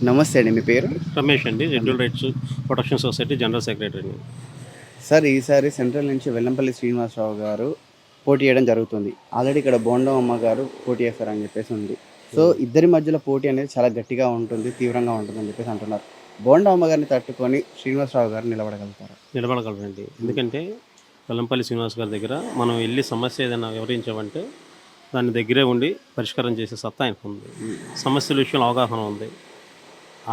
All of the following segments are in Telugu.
నమస్తే అండి. మీ పేరు? రమేష్ అండి, schedule rights protection society general సెక్రటరీని. సార్ ఈసారి సెంట్రల్ నుంచి వెల్లంపల్లి శ్రీనివాసరావు గారు పోటీ చేయడం జరుగుతుంది. ఆల్రెడీ ఇక్కడ బోండం అమ్మ గారు పోటీ చేస్తారని చెప్పేసి ఉంది. సో ఇద్దరి మధ్యలో పోటీ అనేది చాలా గట్టిగా ఉంటుంది, తీవ్రంగా ఉంటుందని చెప్పేసి అంటున్నారు. బోండం అమ్మ గారిని తట్టుకొని శ్రీనివాసరావు గారు నిలబడగలుగుతారు? నిలబడగలరండి. ఎందుకంటే వెల్లంపల్లి శ్రీనివాస్ గారి దగ్గర మనం వెళ్ళి సమస్య ఏదైనా వివరించామంటే దాని దగ్గరే ఉండి పరిష్కారం చేసే సత్తా ఆయనకు ఉంది. సమస్యల విషయంలో అవగాహన ఉంది.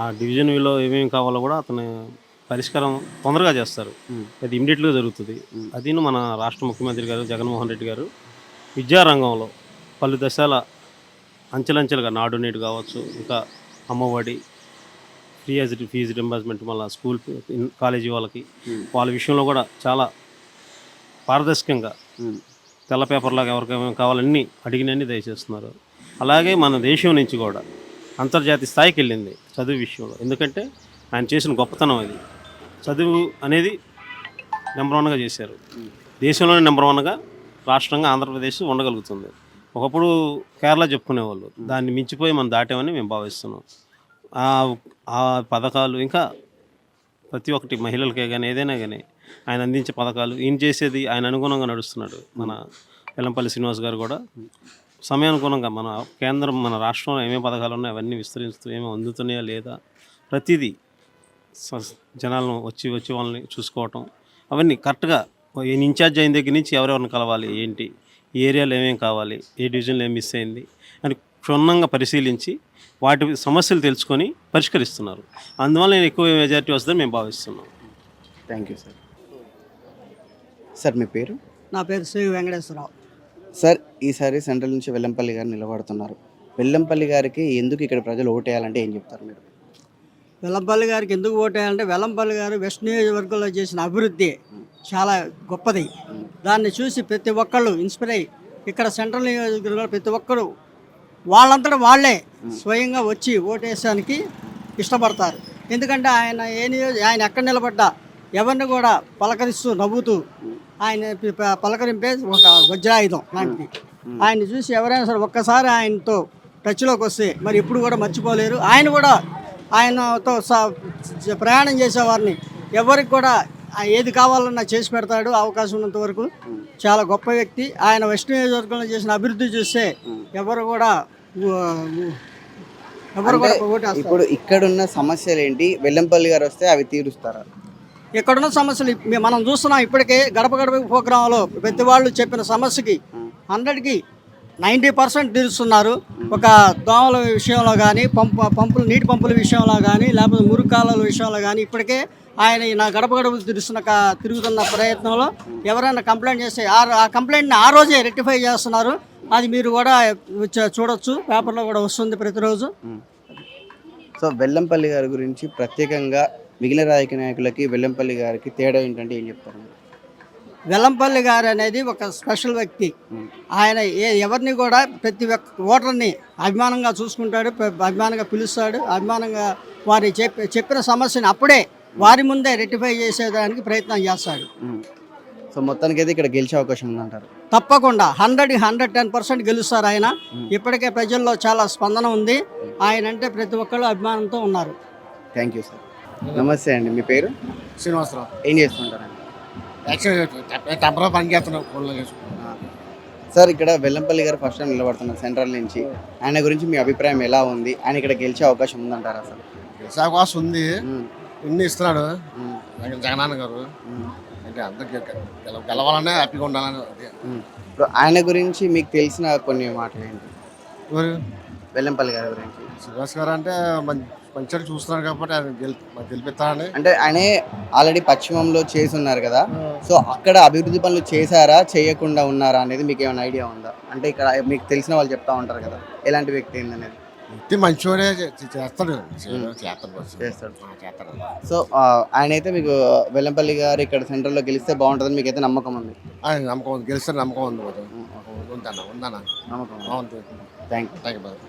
ఆ డివిజన్లో ఏమేమి కావాలో కూడా అతను పరిష్కారం తొందరగా చేస్తారు. అది ఇమీడియట్గా జరుగుతుంది. అది మన రాష్ట్ర ముఖ్యమంత్రి గారు జగన్మోహన్ రెడ్డి గారు విద్యారంగంలో పలు దశల అంచెలంచెలుగా నాడు నేడు కావచ్చు, ఇంకా అమ్మఒడి, ఫీజు రింబర్స్మెంట్, మళ్ళీ స్కూల్ కాలేజీ వాళ్ళ విషయంలో కూడా చాలా పారదర్శకంగా తెల్ల పేపర్లాగా ఎవరికేమేమి కావాలన్నీ అడిగినన్ని దయచేస్తున్నారు. అలాగే మన దేశం నుంచి కూడా అంతర్జాతీయ స్థాయికి వెళ్ళింది చదువు విషయంలో. ఎందుకంటే ఆయన చేసిన గొప్పతనం అది. చదువు అనేది నెంబర్ వన్గా చేశారు. దేశంలోనే నెంబర్ వన్గా రాష్ట్రంగా ఆంధ్రప్రదేశ్ ఉండగలుగుతుంది. ఒకప్పుడు కేరళ చెప్పుకునేవాళ్ళు, దాన్ని మించిపోయి మనం దాటామని మేము భావిస్తున్నాం. ఆ పథకాలు ఇంకా ప్రతి ఒక్కటి మహిళలకే కానీ ఏదైనా కానీ ఆయన అందించే పథకాలు, ఈయన చేసేది ఆయన అనుగుణంగా నడుస్తున్నాడు. మన వెల్లంపల్లి శ్రీనివాస్ గారు కూడా సమయానుగుణంగా మన కేంద్రం, మన రాష్ట్రంలో ఏమేమి పథకాలు ఉన్నాయో అవన్నీ విస్తరిస్తూ ఏమేమి అందుతున్నాయా లేదా ప్రతిదీ జనాలను వచ్చి వాళ్ళని చూసుకోవటం, అవన్నీ కరెక్ట్గా ఈయన ఇన్ఛార్జ్ అయిన దగ్గర నుంచి ఎవరెవరిని కలవాలి, ఏంటి, ఈ ఏరియాలో ఏమేమి కావాలి, ఏ డివిజన్లో ఏం మిస్ అయింది అని క్షుణ్ణంగా పరిశీలించి వాటి సమస్యలు తెలుసుకొని పరిష్కరిస్తున్నారు. అందువల్ల నేను ఎక్కువ మెజారిటీ వస్తుందని మేము భావిస్తున్నాం. Thank you sir. సార్ మీ పేరు? నా పేరు శ్రీ వెంకటేశ్వరరావు. సార్ ఈసారి సెంట్రల్ నుంచి వెల్లంపల్లి గారు నిలబడుతున్నారు. వెల్లంపల్లి గారికి ఎందుకు ఇక్కడ ప్రజలు ఓటేయాలంటే ఏం చెప్తారు మీరు? వెల్లంపల్లి గారికి ఎందుకు ఓటేయాలంటే వెల్లంపల్లి గారు వెస్ట్ నియోజకవర్గంలో చేసిన అభివృద్ధి చాలా గొప్పది. దాన్ని చూసి ప్రతి ఒక్కళ్ళు ఇన్స్పైర్ అయ్యి ఇక్కడ సెంట్రల్ నియోజకవర్గంలో ప్రతి ఒక్కరు వాళ్ళంతటా వాళ్ళే స్వయంగా వచ్చి ఓటేసానికి ఇష్టపడతారు. ఎందుకంటే ఆయన ఎక్కడ నిలబడ్డా ఎవరిని కూడా పలకరిస్తూ నవ్వుతూ ఆయన పలకరింపే ఒక వజ్రాయుధం లాంటిది. ఆయన్ని చూసి ఎవరైనా సరే ఒక్కసారి ఆయనతో టచ్లోకి వస్తే మరి ఇప్పుడు కూడా మర్చిపోలేరు. ఆయన కూడా ఆయనతో ప్రయాణం చేసేవారిని ఎవరికి కూడా ఏది కావాలన్నా చేసి పెడతాడు అవకాశం ఉన్నంత వరకు. చాలా గొప్ప వ్యక్తి. ఆయన వెస్ట్ నియోజకవర్గంలో చేసిన అభివృద్ధి చూస్తే ఎవరు కూడా ఓటేస్తారు. ఇప్పుడు ఇక్కడున్న సమస్యలు ఏంటి, వెల్లంపల్లి గారు వస్తే అవి తీరుస్తారా? ఇక్కడున్న సమస్యలు మనం చూస్తున్నాం. ఇప్పటికే గడప గడప ప్రోగ్రాంలో ప్రతి వాళ్ళు చెప్పిన సమస్యకి 100కి 90% తీరుస్తున్నారు. ఒక దోమల విషయంలో కానీ, నీటి పంపుల విషయంలో కానీ, లేకపోతే మురుకాల విషయంలో కానీ ఇప్పటికే ఆయన నా గడప గడప తిరుగుతున్న ప్రయత్నంలో ఎవరైనా కంప్లైంట్ చేస్తే ఆ కంప్లైంట్ని ఆ రోజే రెక్టిఫై చేస్తున్నారు. అది మీరు కూడా చూడొచ్చు, పేపర్లో కూడా వస్తుంది ప్రతిరోజు. సో వెల్లంపల్లి గారి గురించి ప్రత్యేకంగా మిగిలిన రాజకీయ నాయకులకి వెల్లంపల్లి గారికి తేడా ఏంటంటే ఏం చెప్తారు? వెల్లంపల్లి గారు అనేది ఒక స్పెషల్ వ్యక్తి. ఆయన ఎవరిని కూడా ప్రతి ఓటర్ని అభిమానంగా చూసుకుంటాడు, అభిమానంగా పిలుస్తాడు, అభిమానంగా వారి చెప్పిన సమస్యని అప్పుడే వారి ముందే రెక్టిఫై చేసేదానికి ప్రయత్నం చేస్తాడు. సో మొత్తానికి అయితే ఇక్కడ గెలిచే అవకాశం ఉందంటారు? తప్పకుండా 110% గెలుస్తారు ఆయన. ఇప్పటికే ప్రజల్లో చాలా స్పందన ఉంది. ఆయన అంటే ప్రతి ఒక్కళ్ళు అభిమానంతో ఉన్నారు. Thank you sir. నమస్తే అండి. మీ పేరు? శ్రీనివాసరావు. ఏం చేస్తుంటారండి? టెంపరీ పని చేస్తున్నాం. సార్ ఇక్కడ వెల్లంపల్లి గారు ఫస్ట్ టైం నిలబడుతున్నారు సెంట్రల్ నుంచి. ఆయన గురించి మీ అభిప్రాయం ఎలా ఉంది? ఆయన ఇక్కడ గెలిచే అవకాశం ఉందంటారా? అసలు గెలిచే అవకాశం ఉంది. ఇన్ని ఇస్తున్నాడు జగనాన్న గారు. అంటే అందరికి గెలవాలనే హ్యాపీగా ఉండాలని. ఇప్పుడు ఆయన గురించి మీకు తెలిసిన కొన్ని మాటలు ఏంటి? వెల్లంపల్లి గారి గురించి. శ్రీనివాస్ గారు అంటే మంచిగా చూస్తున్నారు కాబట్టి ఆయన గెలిపిస్తారని. అంటే ఆయనే ఆల్రెడీ పశ్చిమంలో చేసి ఉన్నారు కదా, సో అక్కడ అభివృద్ధి పనులు చేశారా, చేయకుండా ఉన్నారా అనేది మీకు ఏమైనా ఐడియా ఉందా? అంటే ఇక్కడ మీకు తెలిసిన వాళ్ళు చెప్తా ఉంటారు కదా, ఎలాంటి వ్యక్తి ఏందనేది. వ్యక్తి మంచివాడే చేస్తాడు. సో ఆయన అయితే మీకు వెల్లంపల్లి గారు ఇక్కడ సెంట్రల్లో గెలిస్తే బాగుంటుందని మీకు అయితే నమ్మకం ఉంది? నమ్మకం ఉంది, గెలిస్తే నమ్మకం ఉంది. ఉందన్న నమ్మకం. Thank you.